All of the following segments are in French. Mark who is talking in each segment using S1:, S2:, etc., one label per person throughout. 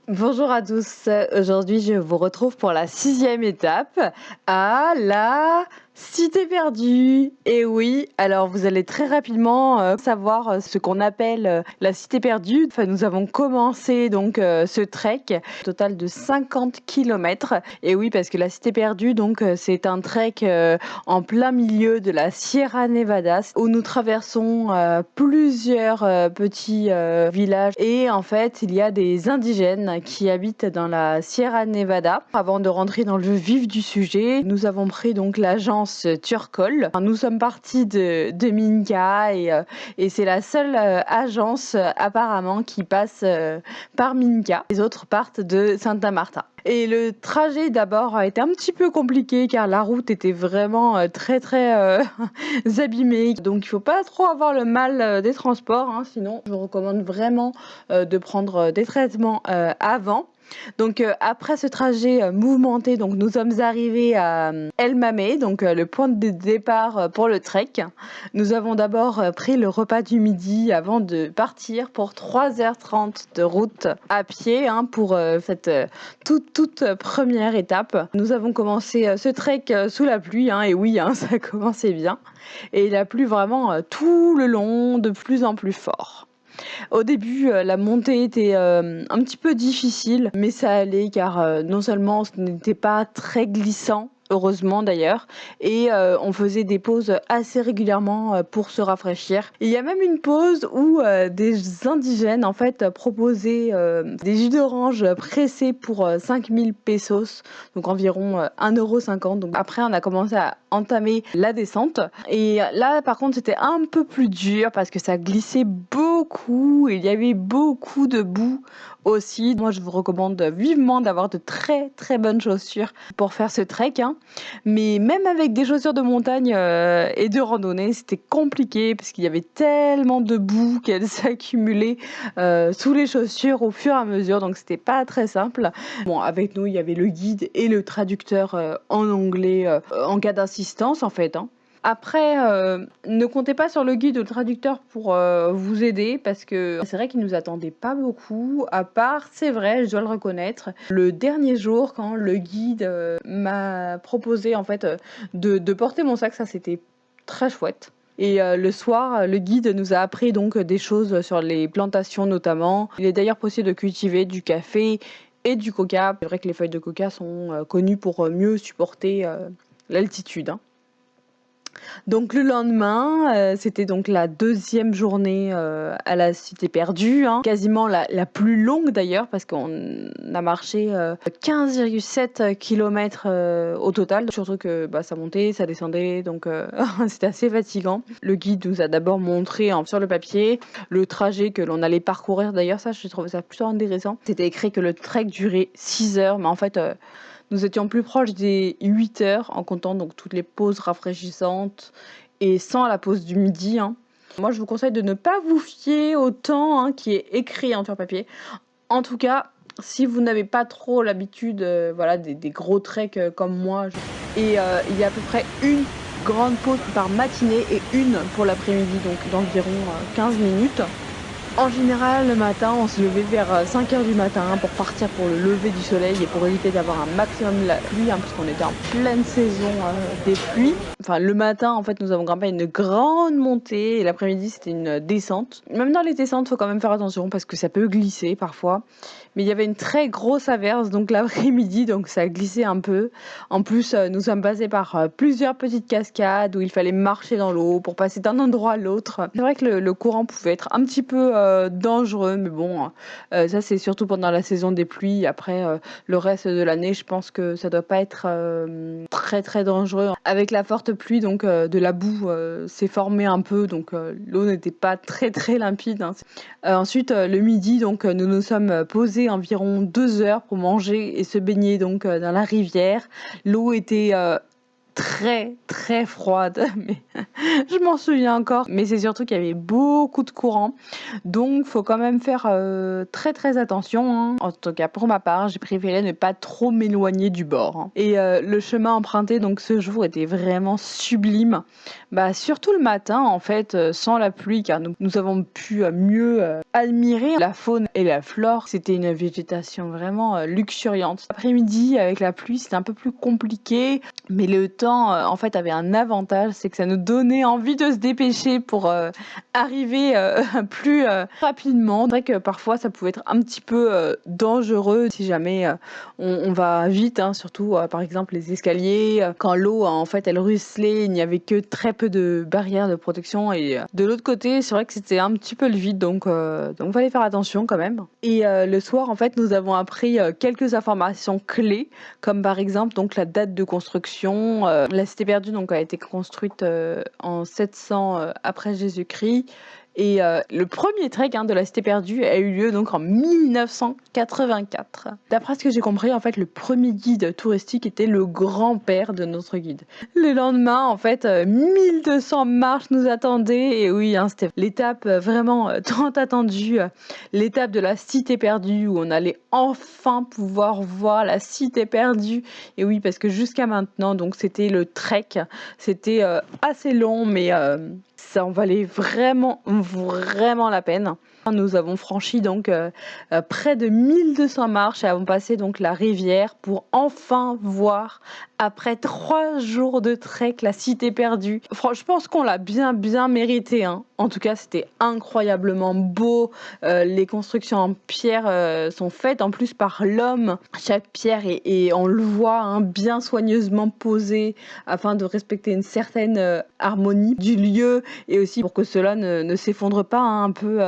S1: Bonjour à tous, aujourd'hui je vous retrouve pour la 6e étape à la Cité perdue. Et oui, alors vous allez très rapidement savoir ce qu'on appelle la Cité perdue. Enfin, nous avons commencé donc ce trek, total de 50 km. Et oui, parce que la Cité perdue, donc c'est un trek en plein milieu de la Sierra Nevada où nous traversons plusieurs petits villages. Et en fait, il y a des indigènes qui habitent dans la Sierra Nevada. Avant de rentrer dans le vif du sujet, nous avons pris donc l'agence Turcol. Nous sommes partis de Minka et c'est la seule agence apparemment qui passe par Minka. Les autres partent de Santa Marta. Et le trajet d'abord a été un petit peu compliqué car la route était vraiment très abîmée. Donc il faut pas trop avoir le mal des transports, hein, sinon je vous recommande vraiment de prendre des traitements avant. Donc après ce trajet mouvementé, donc nous sommes arrivés à El Mamé, donc le point de départ pour le trek. Nous avons d'abord pris le repas du midi avant de partir pour 3h30 de route à pied pour cette toute première étape. Nous avons commencé ce trek sous la pluie, et oui, ça commençait bien. Et il a plu vraiment tout le long, de plus en plus fort. Au début, la montée était un petit peu difficile, mais ça allait car non seulement ce n'était pas très glissant, heureusement d'ailleurs, et on faisait des pauses assez régulièrement pour se rafraîchir. Il y a même une pause où des indigènes en fait proposaient des jus d'orange pressés pour 5000 pesos, donc environ 1,50 €. Donc après, on a commencé à entamer la descente. Et là, par contre, c'était un peu plus dur parce que ça glissait beaucoup. Il y avait beaucoup de boue aussi. Moi, je vous recommande vivement d'avoir de très bonnes chaussures pour faire ce trek. Mais même avec des chaussures de montagne et de randonnée, c'était compliqué parce qu'il y avait tellement de boue qu'elle s'accumulait sous les chaussures au fur et à mesure. Donc, c'était pas très simple. Bon, avec nous, il y avait le guide et le traducteur en anglais en cas d'assistance, en fait. Après, ne comptez pas sur le guide ou le traducteur pour vous aider parce que c'est vrai qu'ils nous attendaient pas beaucoup, à part, c'est vrai, je dois le reconnaître, le dernier jour quand le guide m'a proposé en fait de porter mon sac, ça c'était très chouette. Et le soir, le guide nous a appris donc des choses sur les plantations notamment. Il est d'ailleurs possible de cultiver du café et du coca. C'est vrai que les feuilles de coca sont connues pour mieux supporter l'altitude. Donc le lendemain, c'était donc la 2e journée à la Cité perdue, quasiment la plus longue d'ailleurs parce qu'on a marché 15,7 km au total. Surtout que ça montait, ça descendait, donc c'était assez fatigant. Le guide nous a d'abord montré sur le papier le trajet que l'on allait parcourir. D'ailleurs, ça, j'ai trouvé ça plutôt intéressant. C'était écrit que le trek durait 6 heures, mais en fait nous étions plus proches des 8 heures en comptant donc toutes les pauses rafraîchissantes et sans la pause du midi. Moi, je vous conseille de ne pas vous fier au temps qui est écrit sur papier. En tout cas, si vous n'avez pas trop l'habitude des gros treks comme moi, il y a à peu près une grande pause par matinée et une pour l'après-midi, donc d'environ 15 minutes. En général, le matin, on se levait vers 5h du matin pour partir pour le lever du soleil et pour éviter d'avoir un maximum la pluie, puisqu'on était en pleine saison des pluies. Enfin, le matin, en fait, nous avons grimpé une grande montée et l'après-midi, c'était une descente. Même dans les descentes, il faut quand même faire attention parce que ça peut glisser parfois. Mais il y avait une très grosse averse, donc l'après-midi, donc ça glissait un peu. En plus, nous sommes passés par plusieurs petites cascades où il fallait marcher dans l'eau pour passer d'un endroit à l'autre. C'est vrai que le courant pouvait être un petit peu dangereux, mais bon, ça c'est surtout pendant la saison des pluies. Après, le reste de l'année, je pense que ça doit pas être très dangereux. Avec la forte pluie, donc de la boue s'est formée un peu, donc l'eau n'était pas très limpide. Ensuite, le midi, donc nous nous sommes posés environ 2 heures pour manger et se baigner donc dans la rivière. L'eau était très, très froide, mais je m'en souviens encore. Mais c'est surtout qu'il y avait beaucoup de courant, donc faut quand même faire, très, très attention, hein. En tout cas pour ma part, j'ai préféré ne pas trop m'éloigner du bord, hein. Et le chemin emprunté donc ce jour était vraiment sublime. Bah, surtout le matin en fait, sans la pluie car nous avons pu, mieux, admirer la faune et la flore. C'était une végétation vraiment, luxuriante. L'après-midi avec la pluie, c'était un peu plus compliqué, mais le temps, en fait, avait un avantage, c'est que ça nous donnait envie de se dépêcher pour, arriver, plus, rapidement. C'est vrai que parfois ça pouvait être un petit peu, dangereux si jamais, on va vite, hein, surtout, par exemple les escaliers, quand l'eau en fait elle ruisselait, il n'y avait que très peu de barrières de protection et de l'autre côté, c'est vrai que c'était un petit peu le vide donc fallait faire attention quand même. Et le soir en fait, nous avons appris, quelques informations clés comme par exemple donc la date de construction. La cité perdue donc a été construite, en 700, après Jésus-Christ et le premier trek, hein, de la cité perdue a eu lieu donc en 1984. D'après ce que j'ai compris, en fait, le premier guide touristique était le grand-père de notre guide. Le lendemain, en fait, 1200 marches nous attendaient et oui, hein, c'était l'étape, vraiment, tant attendue, l'étape de la cité perdue où on allait enfin pouvoir voir la cité perdue et oui, parce que jusqu'à maintenant, donc c'était le trek. C'était, assez long mais ça en valait vraiment, vraiment la peine. Nous avons franchi donc, près de 1200 marches et avons passé donc la rivière pour enfin voir, après 3 jours de trek, la cité perdue. Je pense qu'on l'a bien, bien mérité, hein. En tout cas, c'était incroyablement beau. Les constructions en pierre, sont faites en plus par l'homme. Chaque pierre est on le voit, hein, bien soigneusement posée afin de respecter une certaine, harmonie du lieu et aussi pour que cela ne s'effondre pas, hein, un peu,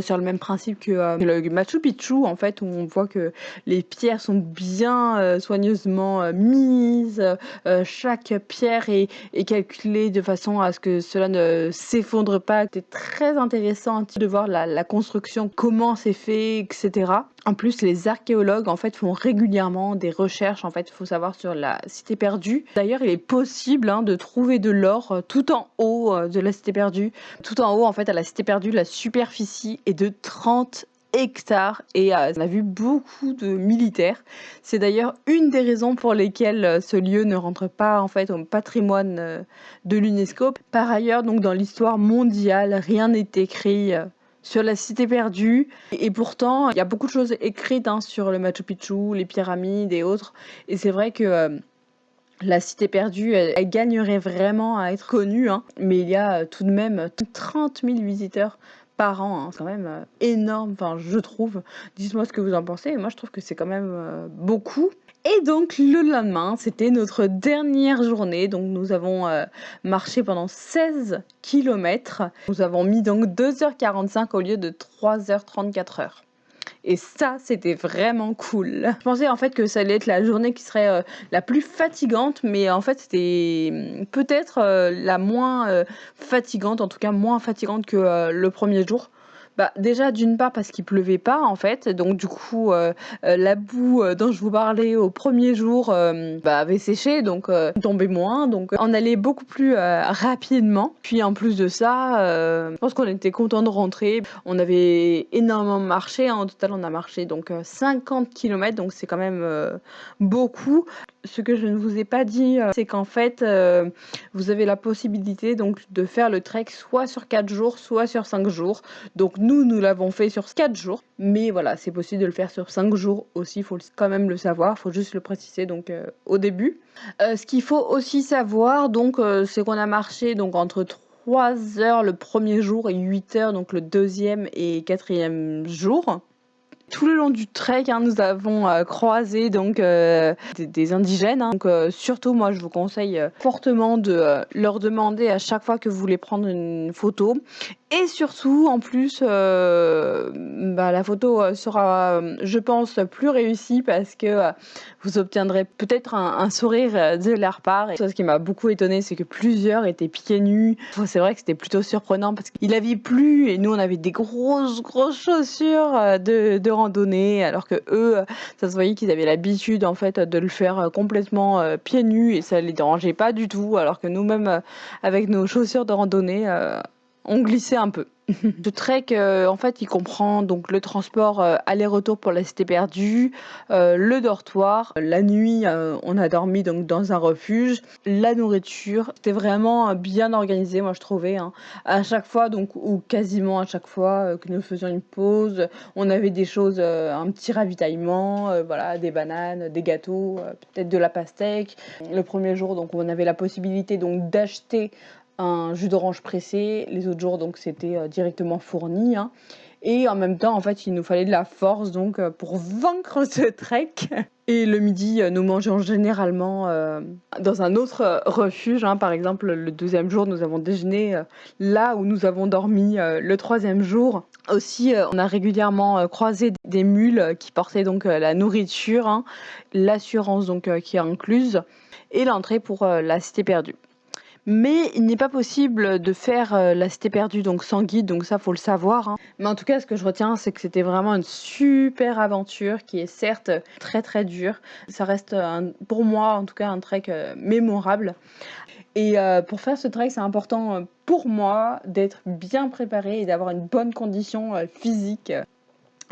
S1: sur le même principe que, le Machu Picchu en fait, où on voit que les pierres sont bien, soigneusement, mises, chaque pierre est calculée de façon à ce que cela ne s'effondre pas. C'était très intéressant de voir la construction, comment c'est fait et cetera. En plus, les archéologues en fait font régulièrement des recherches, en fait, il faut savoir, sur la cité perdue. D'ailleurs, il est possible, hein, de trouver de l'or, tout en haut, de la cité perdue. Tout en haut, en fait, à la cité perdue, la superficie est de 30 hectares et on a vu beaucoup de militaires. C'est d'ailleurs une des raisons pour lesquelles, ce lieu ne rentre pas, en fait, au patrimoine, de l'UNESCO. Par ailleurs, donc dans l'histoire mondiale, rien n'est écrit, sur la cité perdue et pourtant, il y a beaucoup de choses écrites, hein, sur le Machu Picchu, les pyramides et autres et c'est vrai que, la cité perdue, elle gagnerait vraiment à être connue, hein, mais il y a, tout de même 30 000 visiteurs par an, hein. C'est quand même, énorme, enfin je trouve. Dites-moi ce que vous en pensez, moi je trouve que c'est quand même, beaucoup et donc le lendemain, c'était notre dernière journée, donc nous avons, marché pendant 16 kilomètres. Nous avons mis donc 2h45 au lieu de 3h30, 4h. Et ça, c'était vraiment cool. Je pensais en fait que ça allait être la journée qui serait, la plus fatigante, mais en fait, c'était, peut-être, la moins, fatigante, en tout cas moins fatigante que, le premier jour. Bah, déjà d'une part parce qu'il pleuvait pas en fait, donc du coup, la boue, dont je vous parlais au premier jour, bah, avait séché donc tombait moins, donc on allait beaucoup plus, rapidement. Puis en plus de ça, je pense qu'on était contents de rentrer. On avait énormément marché, hein. En total, on a marché donc 50 kilomètres, donc c'est quand même, beaucoup. Ce que je ne vous ai pas dit, c'est qu'en fait, vous avez la possibilité donc de faire le trek soit sur 4 jours, soit sur 5 jours. Donc nous l'avons fait sur 4 jours, mais voilà, c'est possible de le faire sur 5 jours aussi, il faut quand même le savoir, il faut juste le préciser donc au début. Ce qu'il faut aussi savoir donc, c'est qu'on a marché donc entre 3 heures le premier jour et 8 heures donc le deuxième et quatrième jour. Tout le long du trek, hein, nous avons, croisé donc, des indigènes, hein, donc surtout moi je vous conseille, fortement de, leur demander à chaque fois que vous voulez prendre une photo Et surtout, en plus, la photo, sera, je pense, plus réussie parce que, vous obtiendrez peut-être un sourire, de leur part. Et ce qui m'a beaucoup étonnée, c'est que plusieurs étaient pieds nus. C'est vrai que c'était plutôt surprenant parce qu'il avait plu et nous, on avait des grosses, grosses chaussures, de randonnée alors qu'eux, ça se voyait qu'ils avaient l'habitude, en fait, de le faire, complètement, pieds nus et ça les dérangeait pas du tout alors que nous-mêmes, avec nos chaussures de randonnée, on glissait un peu. Le trek, en fait, il comprend donc le transport, aller-retour pour la cité perdue, le dortoir. La nuit, on a dormi donc dans un refuge. La nourriture, c'était vraiment, bien organisé, moi je trouvais, hein. À chaque fois donc ou quasiment à chaque fois, que nous faisions une pause, on avait des choses, un petit ravitaillement, voilà, des bananes, des gâteaux, peut-être de la pastèque. Le premier jour, donc on avait la possibilité donc d'acheter un jus d'orange pressé. Les autres jours, donc, c'était directement fourni, hein. Et en même temps, en fait, il nous fallait de la force donc pour vaincre ce trek. Et le midi, nous mangeons généralement dans un autre refuge, hein. Par exemple, le deuxième jour, nous avons déjeuné là où nous avons dormi le troisième jour. Aussi, on a régulièrement croisé des mules qui portaient donc la nourriture, hein, l'assurance donc qui est incluse et l'entrée pour la cité perdue. Mais il n'est pas possible de faire, la cité perdue donc sans guide, donc ça faut le savoir, hein. Mais en tout cas, ce que je retiens, c'est que c'était vraiment une super aventure qui est certes très, très dure. Ça reste pour moi en tout cas un trek, mémorable et pour faire ce trek, c'est important, pour moi d'être bien préparé et d'avoir une bonne condition, physique.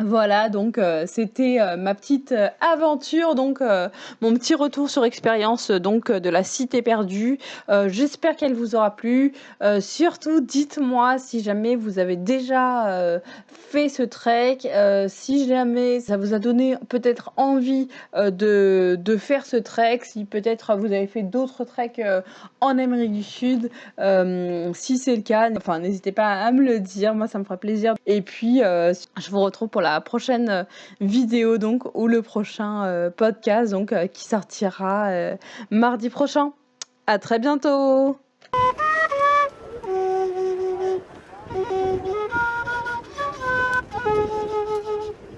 S1: Voilà, donc c'était, ma petite, aventure, donc mon petit retour sur expérience, donc de la cité perdue. J'espère qu'elle vous aura plu. Surtout dites-moi si jamais vous avez déjà, fait ce trek, si jamais ça vous a donné peut-être envie, de faire ce trek, si peut-être vous avez fait d'autres treks, en Amérique du Sud. Si c'est le cas, enfin n'hésitez pas à me le dire, moi ça me fera plaisir et puis, je vous retrouve pour la prochaine, vidéo donc ou le prochain, podcast donc, qui sortira, mardi prochain. À très bientôt!